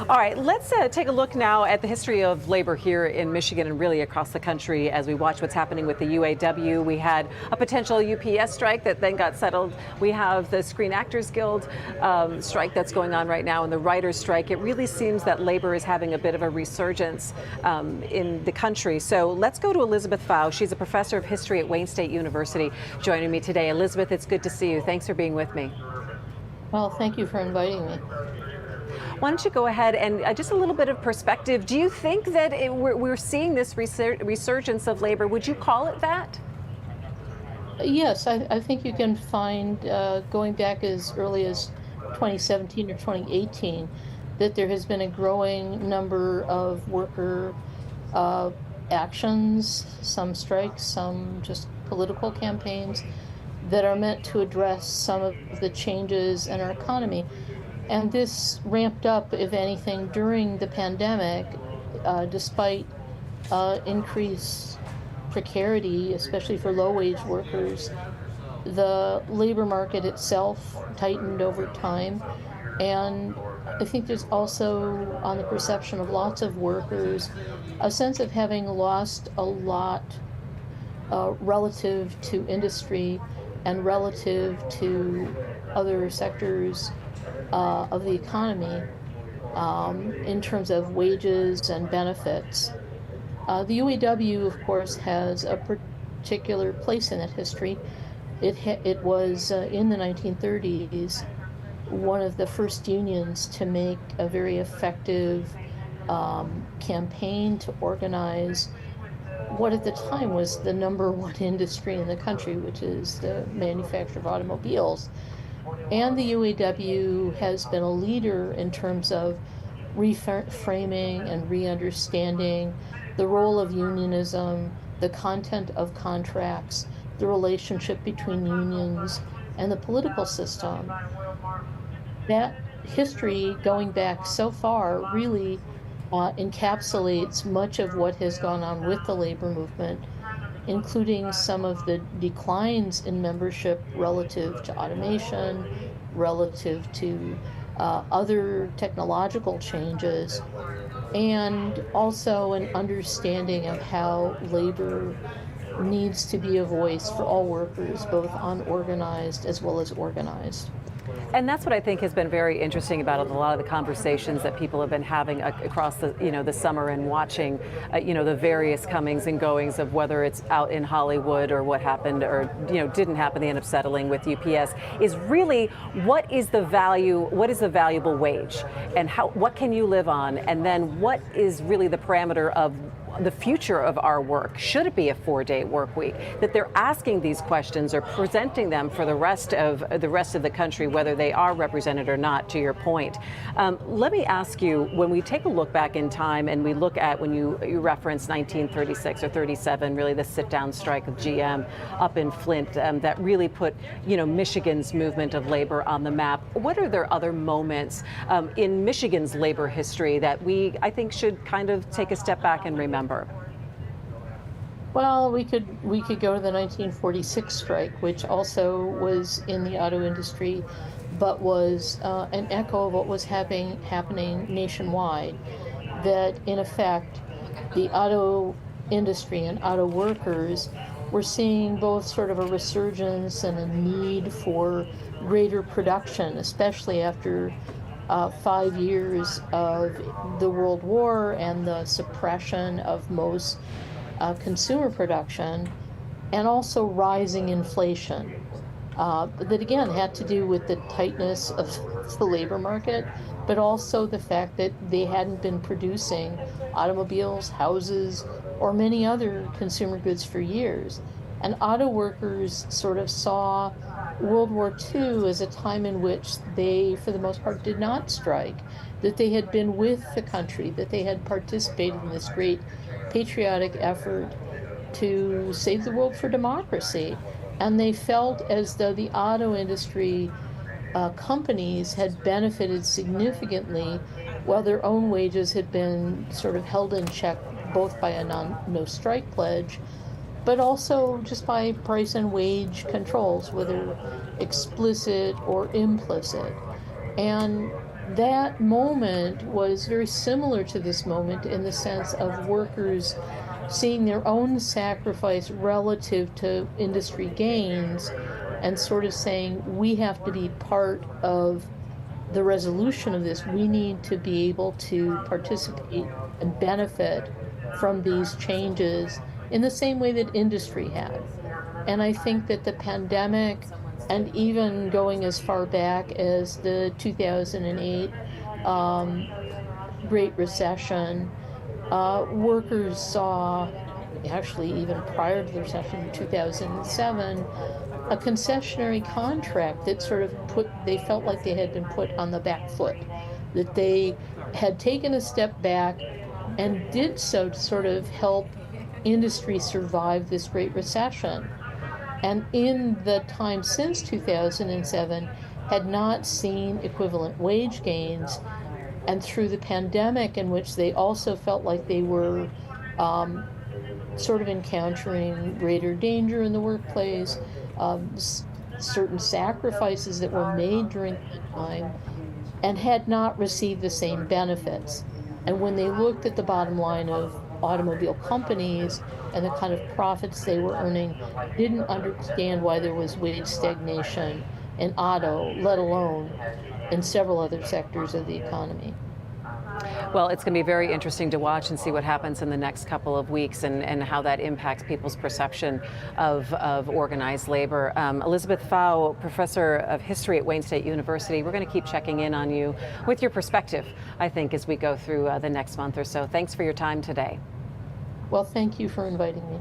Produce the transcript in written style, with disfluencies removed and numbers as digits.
All right, let's take a look now at the history of labor here in Michigan and really across the country as we watch what's happening with the UAW. We had a potential UPS strike that then got settled. We have the Screen Actors Guild strike that's going on right now and the writers' strike. It really seems that labor is having a bit of a resurgence in the country. So let's go to Elizabeth Faue. She's a professor of history at Wayne State University joining me today. Elizabeth, it's good to see you. Thanks for being with me. Well, thank you for inviting me. Why don't you go ahead and just a little bit of perspective. Do you think that we're seeing this resurgence of labor? Would you call it that? Yes, I think you can find, going back as early as 2017 or 2018, that there has been a growing number of worker actions, some strikes, some just political campaigns that are meant to address some of the changes in our economy. And this ramped up, if anything, during the pandemic, despite increased precarity, especially for low-wage workers. The labor market itself tightened over time. And I think there's also, on the perception of lots of workers, a sense of having lost a lot relative to industry and relative to other sectors of the economy in terms of wages and benefits. The UAW, of course, has a particular place in that history. It was in the 1930s one of the first unions to make a very effective campaign to organize what at the time was the #1 industry in the country, which is the manufacture of automobiles. And the UAW has been a leader in terms of reframing and re-understanding the role of unionism, the content of contracts, the relationship between unions and the political system. That history, going back so far, really encapsulates much of what has gone on with the labor movement, including some of the declines in membership relative to automation, relative to other technological changes, and also an understanding of how labor needs to be a voice for all workers, both unorganized as well as organized. And that's what I think has been very interesting about a lot of the conversations that people have been having across the, the summer and watching, the various comings and goings of whether it's out in Hollywood or what happened or, didn't happen, they end up settling with UPS, is really what is the valuable wage and what can you live on? And then what is really the parameter of the future of our work? Should it be a 4-day work week? That they're asking these questions or presenting them for the rest of the country, whether they are represented or not, to your point. Let me ask you, when we take a look back in time and we look at when you reference 1936 or 37, really the sit-down strike of GM up in Flint that really put, Michigan's movement of labor on the map. What are there other moments in Michigan's labor history that I think should kind of take a step back and remember? Well, we could go to the 1946 strike, which also was in the auto industry, but was an echo of what was happening nationwide. That in effect, the auto industry and auto workers were seeing both sort of a resurgence and a need for greater production, especially after 5 years of the World War and the suppression of most consumer production, and also rising inflation that again had to do with the tightness of the labor market, but also the fact that they hadn't been producing automobiles, houses, or many other consumer goods for years. And auto workers sort of saw World War II as a time in which they, for the most part, did not strike, that they had been with the country, that they had participated in this great patriotic effort to save the world for democracy. And they felt as though the auto industry companies had benefited significantly while their own wages had been sort of held in check, both by a no-strike pledge, but also just by price and wage controls, whether explicit or implicit. And that moment was very similar to this moment in the sense of workers seeing their own sacrifice relative to industry gains and sort of saying, we have to be part of the resolution of this. We need to be able to participate and benefit from these changes in the same way that industry had. And I think that the pandemic, and even going as far back as the 2008 um, Great Recession, workers saw, actually even prior to the recession in 2007, a concessionary contract that sort of they felt like they had been put on the back foot, that they had taken a step back and did so to sort of help industry survive this Great Recession. And in the time since 2007, had not seen equivalent wage gains. And through the pandemic, in which they also felt like they were um, sort of encountering greater danger in the workplace, certain sacrifices that were made during that time, and had not received the same benefits. And when they looked at the bottom line of automobile companies and the kind of profits they were earning, didn't understand why there was wage stagnation in auto, let alone in several other sectors of the economy. Well, it's going to be very interesting to watch and see what happens in the next couple of weeks and how that impacts people's perception of organized labor. Elizabeth Faue, professor of history at Wayne State University, we're going to keep checking in on you with your perspective, I think, as we go through the next month or so. Thanks for your time today. Well, thank you for inviting me.